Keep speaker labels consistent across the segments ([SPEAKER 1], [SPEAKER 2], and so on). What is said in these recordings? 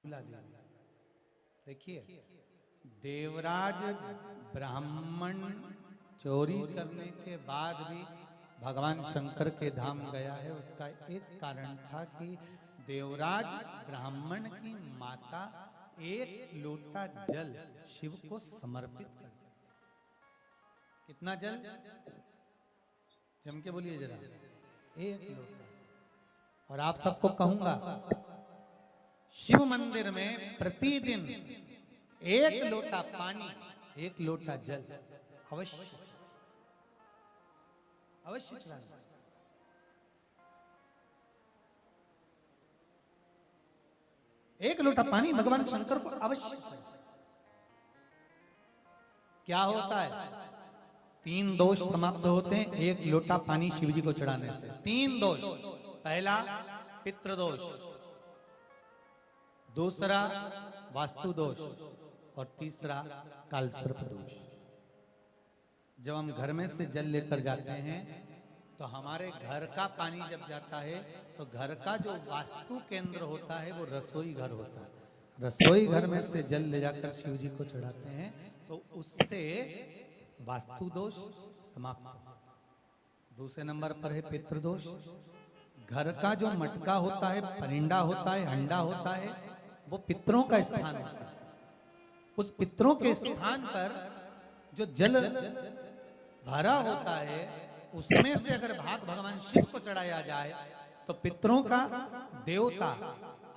[SPEAKER 1] देवी। देखिए, देवराज ब्राह्मण चोरी करने के बाद भी भगवान शंकर के धाम गया है। उसका एक कारण था कि देवराज ब्राह्मण की माता एक लोटा जल शिव को समर्पित करती थी। कितना जल? जम के बोलिए जरा। एक लोटा। और आप सबको कहूंगा, शिव मंदिर में प्रतिदिन एक लोटा पानी, एक लोटा जल अवश्य अवश्य चढ़ाना। एक लोटा पानी भगवान शंकर को अवश्य। क्या होता है? 3 दोष समाप्त होते हैं एक लोटा पानी शिव जी को चढ़ाने से। 3 दोष। पहला पितृदोष, दूसरा वास्तु दोष और तीसरा कालसर्प दोष। जब हम घर में से जल लेकर जाते हैं तो हमारे घर का पानी जब जाता है तो घर का जो वास्तु केंद्र होता है वो रसोई घर होता है। रसोई घर में से जल ले जाकर शिव जी को चढ़ाते हैं तो उससे वास्तु दोष समाप्त होता है। दूसरे नंबर पर है पितृदोष। घर का जो मटका होता है, परिंडा होता है, हंडा होता है, वो पितरों का स्थान होता है। उस पितरों के स्थान पर जो जल भरा होता है उसमें से अगर भाग भगवान शिव को चढ़ाया जाए तो पितरों का देवता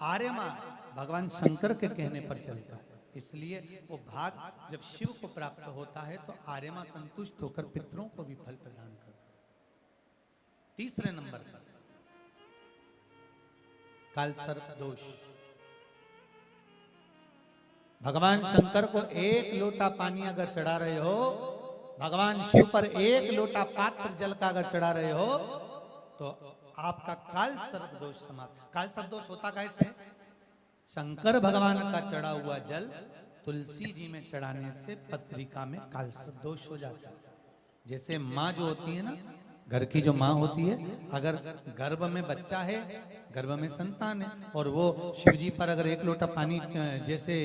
[SPEAKER 1] आर्यमा भगवान शंकर के कहने पर चलता है। इसलिए वो भाग जब शिव को प्राप्त होता है तो आर्यमा संतुष्ट होकर पितरों को भी फल प्रदान करता है। तीसरे नंबर पर कालसर्प दोष। भगवान शंकर को एक लोटा पानी अगर चढ़ा रहे हो, भगवान शिव पर एक लोटा पात्र जल का अगर चढ़ा रहे हो तो आपका कालसर्प दोष समाप्त। कालसर्प दोष होता कैसे? शंकर भगवान का चढ़ा हुआ जल तुलसी जी में चढ़ाने से पत्रिका में कालसर्प दोष हो जाता है। जैसे माँ जो होती है ना, घर की जो माँ होती है, अगर गर्भ में बच्चा है, गर्भ में संतान है, और वो शिव जी पर अगर एक लोटा पानी जैसे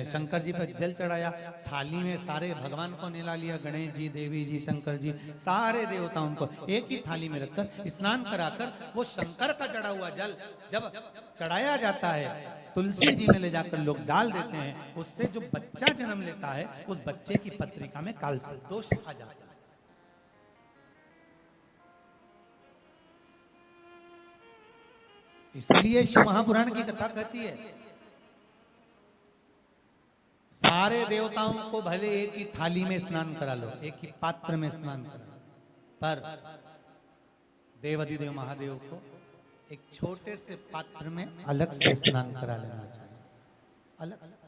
[SPEAKER 1] शंकर जी पर जल चढ़ाया, थाली में सारे भगवान को निला लिया, गणेश जी, देवी जी, शंकर जी, सारे देवताओं को एक ही थाली में रखकर स्नान कराकर वो शंकर का चढ़ा हुआ जल जब चढ़ाया जाता है तुलसी जी में ले जाकर लोग डाल देते हैं, उससे जो बच्चा जन्म लेता है उस बच्चे की पत्रिका में कालसर्प दोष आ जाता है। इसलिए शिव महापुराण की कथा कहती है सारे देवताओं को भले एक ही थाली में स्नान करा लो, एक ही पात्र में स्नान करा लो, पर देवाधिदेव महादेव को एक छोटे से पात्र में अलग से स्नान करा लेना चाहिए, अलग से।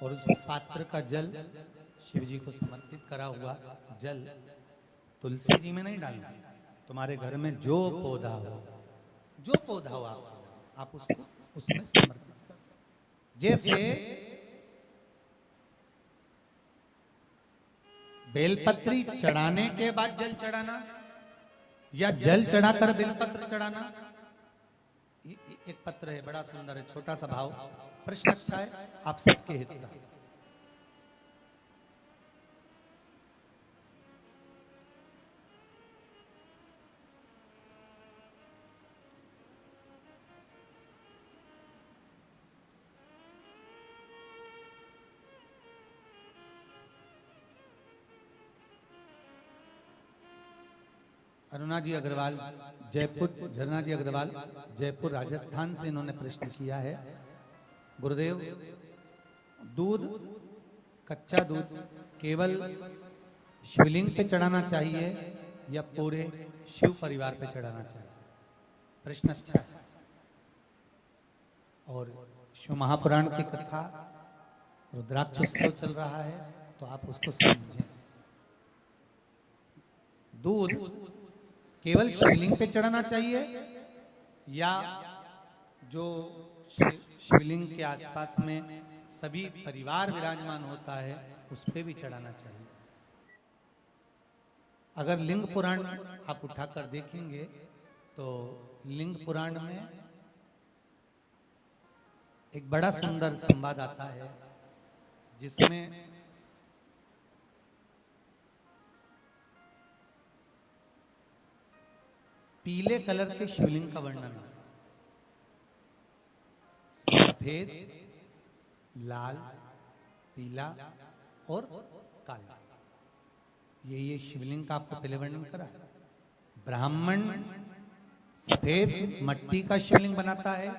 [SPEAKER 1] और उस पात्र का जल शिव जी को समर्पित करा हुआ जल तुलसी जी में नहीं डालना। तुम्हारे घर में जो पौधा हो आप उसको उसमें समर्पित कर। जैसे बेलपत्री चढ़ाने के बाद जल चढ़ाना या जल चढ़ाकर बेलपत्र चढ़ाना। एक पत्र है, बड़ा सुंदर है, छोटा सा भाव, प्रश्न अच्छा है, आप सबके हित का। अरुणा जी अग्रवाल जयपुर, झरना जी अग्रवाल जयपुर राजस्थान से इन्होंने प्रश्न किया है, गुरुदेव दूध, कच्चा दूध केवल शिवलिंग पे चढ़ाना चाहिए या पूरे शिव परिवार पे चढ़ाना चाहिए? प्रश्न अच्छा है। और शिव महापुराण की कथा रुद्राक्ष उत्सव चल रहा है तो आप उसको समझें। दूध केवल शिवलिंग पे चढ़ाना चाहिए या जो शिवलिंग के आसपास में सभी परिवार विराजमान होता है उस पे भी चढ़ाना चाहिए? अगर लिंग पुराण आप उठाकर देखेंगे तो लिंग पुराण में एक बड़ा सुंदर संवाद आता है जिसमें पीले कलर के शिवलिंग का वर्णन आता है। सफेद, लाल, पीला और काला, ये शिवलिंग का आपको पहले वर्णन करा। ब्राह्मण सफेद मट्टी का शिवलिंग बनाता है,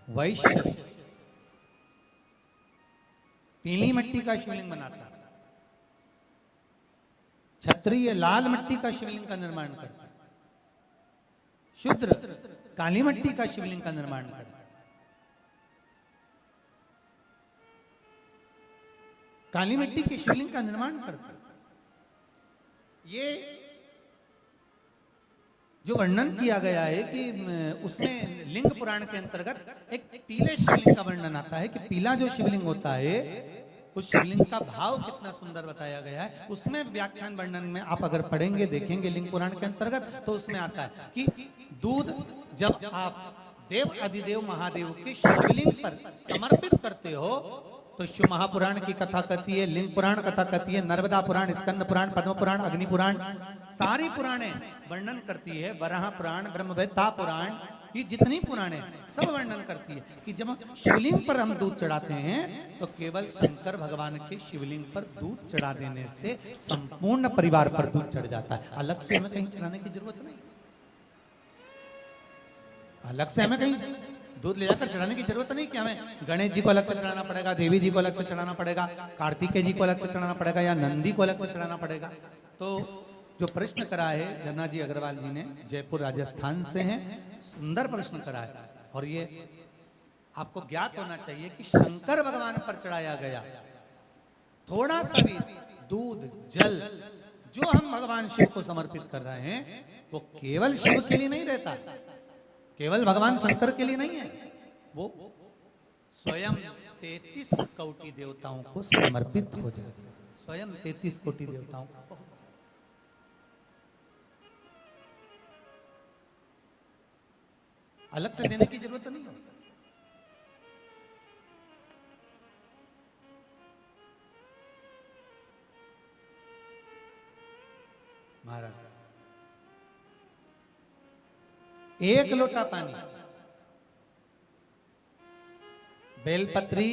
[SPEAKER 1] वैश्य पीली मट्टी का शिवलिंग बनाता है, क्षत्रिय लाल मट्टी का शिवलिंग का निर्माण करता है, शूद्र काली मट्टी का शिवलिंग का निर्माण करता है। काली मिट्टी के शिवलिंग का निर्माण करता है। ये जो वर्णन किया गया है कि उसमें लिंग पुराण के अंतर्गत एक पीले शिवलिंग का वर्णन आता है कि पीला जो शिवलिंग होता है उस शिवलिंग का भाव कितना सुंदर बताया गया है। उसमें व्याख्यान वर्णन में आप अगर पढ़ेंगे देखेंगे लिंग पुराण के अंतर्गत तो उसमें आता है कि दूध जब आप देव अधिदेव महादेव के शिवलिंग पर समर्पित करते हो तो शिव महापुराण की कथा कहती है, लिंग पुराण कथा कहती है, नर्मदा पुराण, स्कंद पुराण, पद्म पुराण, अग्नि पुराण, सारी पुराणे वर्णन करती है। वराह पुराण, ब्रह्मवेत्ता पुराण, ये जितनी पुराणे सब वर्णन करती है कि जब शिवलिंग पर हम दूध चढ़ाते हैं तो केवल शंकर भगवान के शिवलिंग पर दूध चढ़ा देने से संपूर्ण परिवार पर दूध चढ़ जाता है। अलग से हमें कहीं चढ़ाने की जरूरत नहीं, अलग से हमें कहीं दूध ले जाकर चढ़ाने की जरूरत नहीं कि हमें गणेश जी को अलग से चढ़ाना पड़ेगा, देवी जी को अलग से चढ़ाना पड़ेगा, कार्तिकेय जी को अलग से चढ़ाना पड़ेगा या नंदी को अलग से चढ़ाना पड़ेगा। तो जो प्रश्न करा है धन्ना जी अग्रवाल जी ने, जयपुर राजस्थान से हैं, सुंदर प्रश्न करा है। और ये आपको ज्ञात होना चाहिए कि शंकर भगवान पर चढ़ाया गया थोड़ा सा भी दूध जल जो हम भगवान शिव को समर्पित कर रहे हैं वो केवल शिव के लिए नहीं रहता, केवल भगवान शंकर के लिए नहीं है, वो स्वयं 33 कोटि देवताओं को समर्पित हो जाए, स्वयं 33 कोटि देवताओं को। अलग से देने की जरूरत नहीं होती। महाराज एक लोटा पानी, बेलपत्री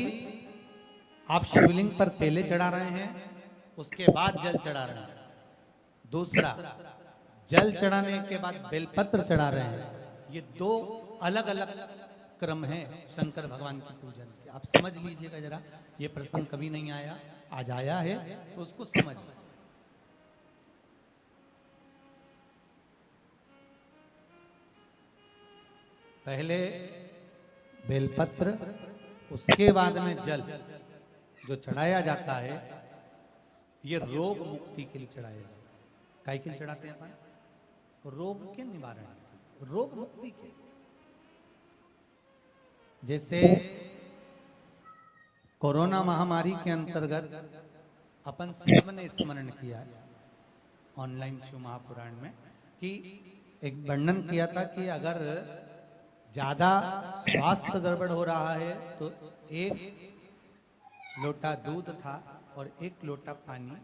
[SPEAKER 1] आप शिवलिंग पर पहले चढ़ा रहे हैं, उसके बाद जल चढ़ा रहे हैं। दूसरा, जल चढ़ाने के बाद बेलपत्र चढ़ा रहे हैं। ये दो अलग अलग क्रम है शंकर भगवान की पूजन के। आप समझ लीजिएगा जरा, ये प्रसंग कभी नहीं आया, आज आया है तो उसको समझ। पहले बेलपत्र, उसके बाद में जल जो चढ़ाया जाता है ये रोग मुक्ति के लिए चढ़ाया जाता है। काय के लिए चढ़ाते हैं अपन? रोग के निवारण, रोग मुक्ति के। जैसे कोरोना महामारी के अंतर्गत अपन सबने स्मरण किया ऑनलाइन शिव महापुराण में कि एक वर्णन किया था कि अगर ज्यादा स्वास्थ्य गड़बड़ हो रहा है तो एक लोटा दूध था और एक लोटा पानी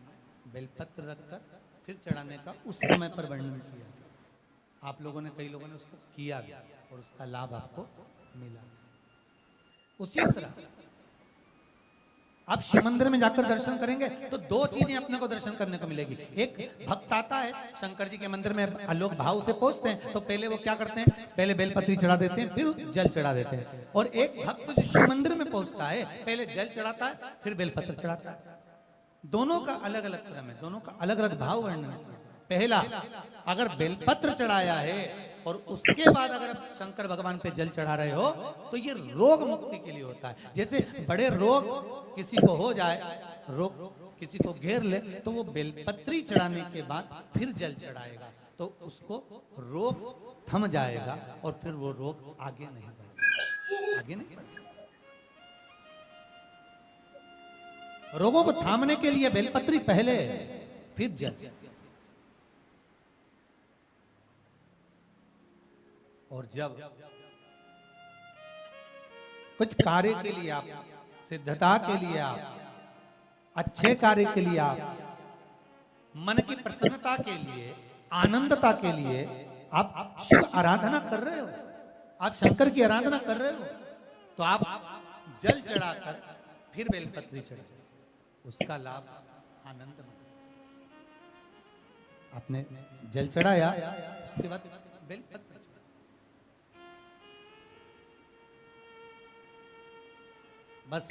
[SPEAKER 1] बेलपत्र रखकर फिर चढ़ाने का उस समय पर वर्णन किया था। आप लोगों ने, कई लोगों ने उसको किया भी और उसका लाभ आपको मिला। उसी तरह आप शिव मंदिर में जाकर दर्शन करेंगे तो दो चीजें अपने को दर्शन करने को मिलेगी। एक भक्त आता है शंकर जी के मंदिर में, आलोक भाव से पहुंचते हैं तो पहले वो क्या करते हैं, पहले बेलपत्री चढ़ा देते हैं फिर जल चढ़ा देते हैं। और एक भक्त जो शिव मंदिर में पहुंचता है पहले जल चढ़ाता है फिर बेलपत्र चढ़ाता है। दोनों का अलग अलग क्रम है, दोनों का अलग अलग भाव वर्णन है। पहला, अगर बेलपत्र चढ़ाया है और उसके बाद अगर शंकर भगवान पे जल चढ़ा रहे हो तो ये रोग मुक्ति के लिए होता है। जैसे बड़े रोग किसी को हो जाए, रोग किसी को घेर ले तो वो बेलपत्री चढ़ाने के बाद फिर जल चढ़ाएगा तो उसको रोग थम जाएगा और फिर वो रोग आगे नहीं बढ़ेगा, आगे नहीं बढ़ेगा। रोगों को थामने के लिए बेलपत्री पहले फिर जल। और जब कुछ कार्य के लिए आप, सिद्धता के लिए आप, अच्छे कार्य के लिए आप, मन की प्रसन्नता के लिए, आनंदता के लिए आप शिव आराधना कर रहे हो, आप शंकर की आराधना कर रहे हो, तो आप जल चढ़ाकर फिर बेलपत्री चढ़ाओ, उसका लाभ आनंद में। आपने जल चढ़ाया, उसके बाद बेलपत्र चढ़ा। बस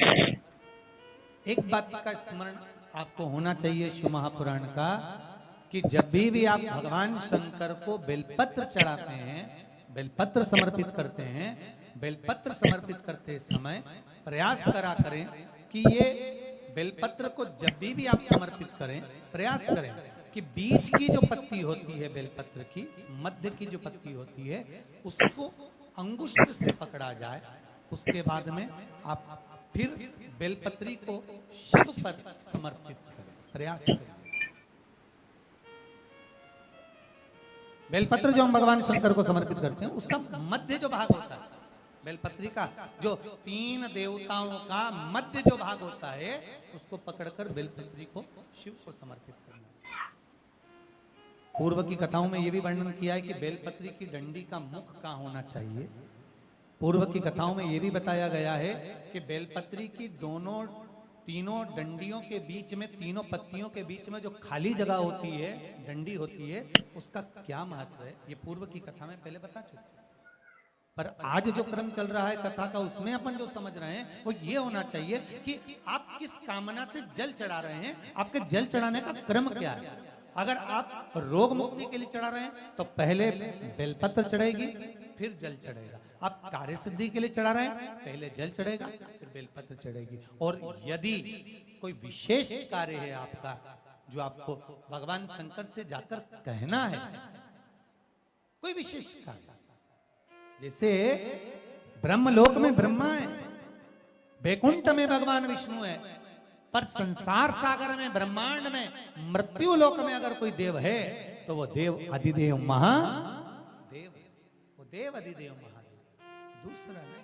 [SPEAKER 1] एक बात का स्मरण आपको होना चाहिए शिव महापुराण का, कि जब भी आप भगवान शंकर को बेलपत्र चढ़ाते हैं, बेलपत्र समर्पित करते हैं, बेलपत्र समर्पित करते समय प्रयास करा करें कि ये बेलपत्र को जब भी आप समर्पित करें, प्रयास करें कि बीच की जो पत्ती होती है बेलपत्र की, मध्य की जो पत्ती होती है, उसको अंगुष्ठ से पकड़ा जाए। उसके बाद में आप फिर बेलपत्री को शिव पर समर्पित करें, प्रयास करें। बेलपत्र जो हम भगवान शंकर को समर्पित करते हैं, उसका मध्य जो भाग होता है बेलपत्री का, जो 3 देवताओं का मध्य जो भाग होता है, उसको पकड़कर बेलपत्री को शिव को समर्पित करना। पूर्व की कथाओं में यह भी वर्णन किया है कि बेलपत्री की डंडी का मुख कहाँ होना चाहिए। पूर्व की कथाओं में यह भी बताया गया है कि बेलपत्री की तीनों डंडियों के बीच में, तीनों पत्तियों के बीच में जो खाली जगह होती है, डंडी होती है, उसका क्या महत्व है, ये पूर्व की कथा में पहले बता चुके। पर आज जो क्रम चल रहा है कथा का, उसमें अपन जो समझ रहे हैं वो ये होना चाहिए कि आप किस कामना से जल चढ़ा रहे हैं, आपके जल चढ़ाने का क्रम क्या है। अगर आप रोग मुक्ति के लिए चढ़ा रहे हैं तो पहले बेलपत्र चढ़ेगी, फिर जल चढ़ेगा। आप कार्य सिद्धि के लिए चढ़ा रहे हैं, पहले जल चढ़ेगा, फिर बेलपत्र चढ़ेगी। और यदि कोई विशेष कार्य है आपका, जो आपको भगवान शंकर से जाकर कहना है, कोई विशेष कार्य, जैसे ब्रह्मलोक में ब्रह्मा है, वैकुंठ में भगवान विष्णु है, पर संसार सागर में, ब्रह्मांड में, मृत्यु लोक में अगर कोई देव है तो वो देव अधिदेव महादेव, वो देव अधिदेव महादेव, दूसरा नहीं।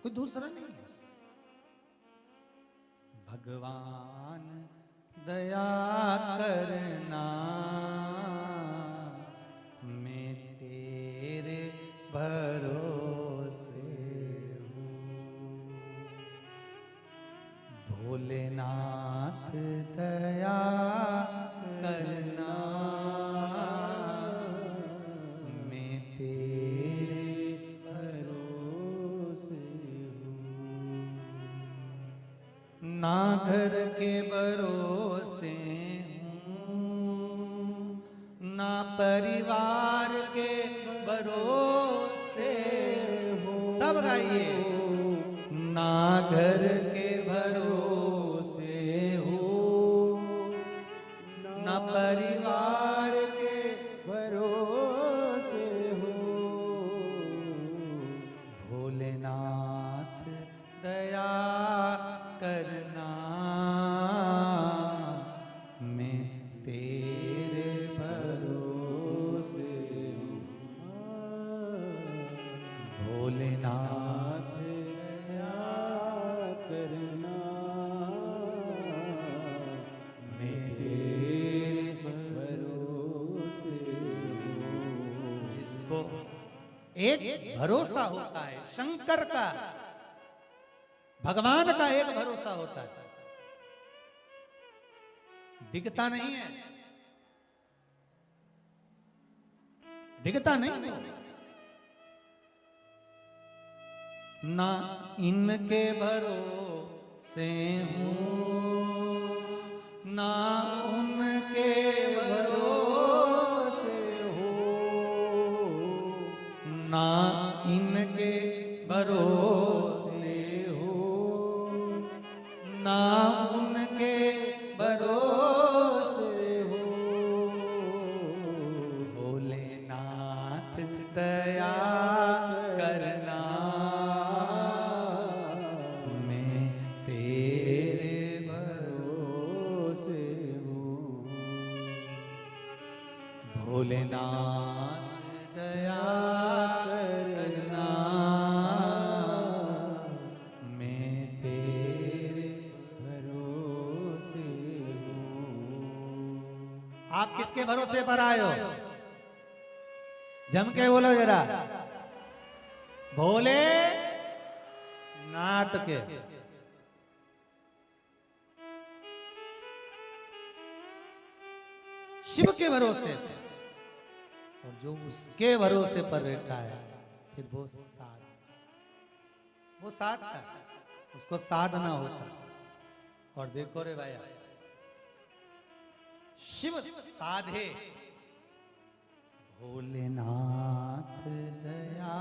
[SPEAKER 1] कोई दूसरा नहीं है। भगवान दया करना, मैं तेरे भरोसे हूँ। भोलेनाथ दया करना, मैं तेरे भरोसे हूँ। ना घर के भरोसे हूँ, ना परिवार के भरोसे हूँ। सब गाइए। ना घर के भरोसे हूँ, ना परिवार के भरोसे हूँ। भोलेनाथ दया करना, मैं तेरे भरोसे हूँ। भोलेनाथ दया करना, मैं तेरे भरोसे हूँ। जिसको एक भरोसा होता है शंकर का, भगवान का एक भरोसा होता है, दिखता नहीं है, दिखता नहीं है। ना इनके भरोसे हूँ, ना उनके भरोसे हूँ, ना इनके भरोसे हूँ, ना उनके भरोसे हूँ। भोलेनाथ दया करना, मैं तेरे भोलेनाथ दया करना, मैं तेरे भरोसे हूँ। आप किसके भरोसे पर आए हो? जम के बोलो जरा। भोले नाथ के। शिव के भरोसे पर। और जो उसके भरोसे पर रहता है फिर वो साधता है, उसको साधना होता। और देखो रे भाई, शिव साधे भोलेनाथ दया